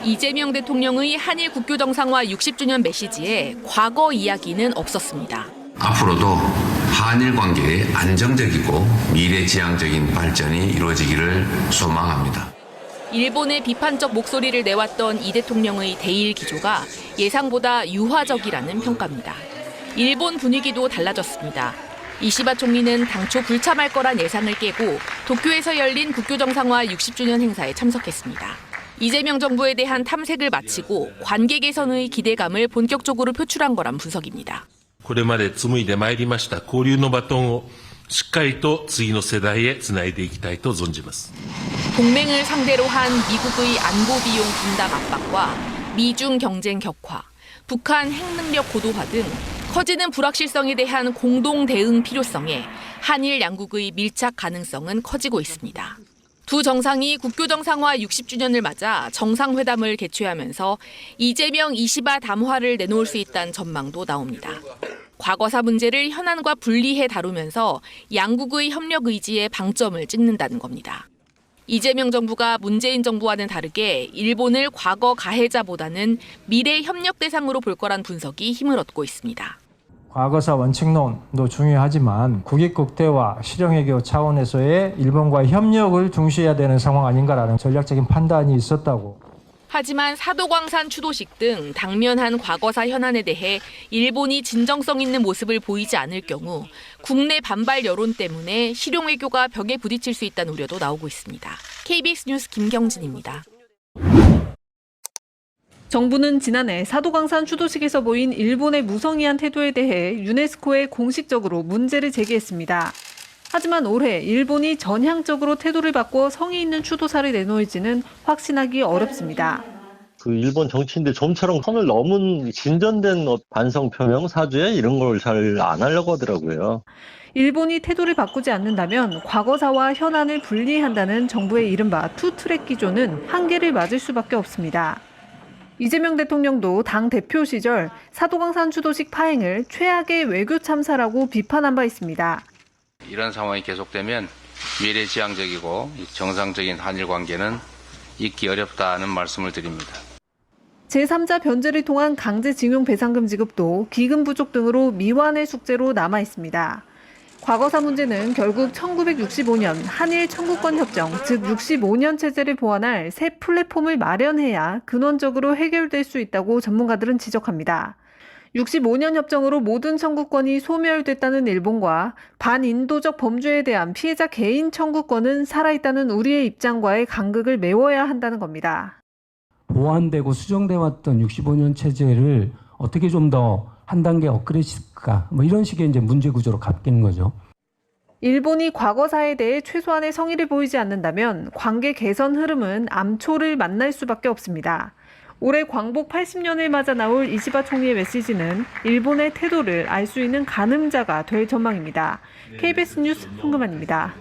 이재명 대통령의 한일 국교 정상화 60주년 메시지에 과거 이야기는 없었습니다. 앞으로도 한일 관계의 안정적이고 미래지향적인 발전이 이루어지기를 소망합니다. 일본의 비판적 목소리를 내왔던 이 대통령의 대일 기조가 예상보다 유화적이라는 평가입니다. 일본 분위기도 달라졌습니다. 이시바 총리는 당초 불참할 거란 예상을 깨고 도쿄에서 열린 국교 정상화 60주년 행사에 참석했습니다. 이재명 정부에 대한 탐색을 마치고 관계 개선의 기대감을 본격적으로 표출한 거란 분석입니다. これまで紡いでまいりました交流のバトンをしっかりと次の世代へつないでいきたいと存じます。 동맹을 상대로 한 미국의 안보 비용 분담 압박과 미중 경쟁 격화, 북한 핵능력 고도화 등 커지는 불확실성에 대한 공동 대응 필요성에 한일 양국의 밀착 가능성은 커지고 있습니다. 두 정상이 국교 정상화 60주년을 맞아 정상회담을 개최하면서 이재명 이시바 담화를 내놓을 수 있다는 전망도 나옵니다. 과거사 문제를 현안과 분리해 다루면서 양국의 협력 의지에 방점을 찍는다는 겁니다. 이재명 정부가 문재인 정부와는 다르게 일본을 과거 가해자보다는 미래 협력 대상으로 볼 거란 분석이 힘을 얻고 있습니다. 과거사 원칙론도 중요하지만 국익국대와 실용외교 차원에서의 일본과의 협력을 중시해야 되는 상황 아닌가라는 전략적인 판단이 있었다고. 하지만 사도광산 추도식 등 당면한 과거사 현안에 대해 일본이 진정성 있는 모습을 보이지 않을 경우 국내 반발 여론 때문에 실용외교가 벽에 부딪힐 수 있다는 우려도 나오고 있습니다. KBS 뉴스 김경진입니다. 정부는 지난해 사도광산 추도식에서 보인 일본의 무성의한 태도에 대해 유네스코에 공식적으로 문제를 제기했습니다. 하지만 올해 일본이 전향적으로 태도를 바꿔 성의 있는 추도사를 내놓을지는 확신하기 어렵습니다. 그 일본 정치인들 좀처럼 선을 넘은 진전된 반성 표명, 사죄 이런 걸 잘 안 하려고 하더라고요. 일본이 태도를 바꾸지 않는다면 과거사와 현안을 분리한다는 정부의 이른바 투트랙 기조는 한계를 맞을 수밖에 없습니다. 이재명 대통령도 당 대표 시절 사도광산 추도식 파행을 최악의 외교 참사라고 비판한 바 있습니다. 이런 상황이 계속되면 미래지향적이고 정상적인 한일 관계는 있기 어렵다는 말씀을 드립니다. 제3자 변제를 통한 강제징용 배상금 지급도 기금 부족 등으로 미완의 숙제로 남아 있습니다. 과거사 문제는 결국 1965년 한일 청구권 협정, 즉 65년 체제를 보완할 새 플랫폼을 마련해야 근원적으로 해결될 수 있다고 전문가들은 지적합니다. 65년 협정으로 모든 청구권이 소멸됐다는 일본과 반인도적 범죄에 대한 피해자 개인 청구권은 살아있다는 우리의 입장과의 간극을 메워야 한다는 겁니다. 보완되고 수정돼 왔던 65년 체제를 어떻게 좀 더 한 단계 업그레이드할까? 이런 식의 이제 문제 구조로 바뀌는 거죠. 일본이 과거사에 대해 최소한의 성의를 보이지 않는다면 관계 개선 흐름은 암초를 만날 수밖에 없습니다. 올해 광복 80년을 맞아 나올 이시바 총리의 메시지는 일본의 태도를 알 수 있는 가늠자가 될 전망입니다. KBS 뉴스 송금환입니다.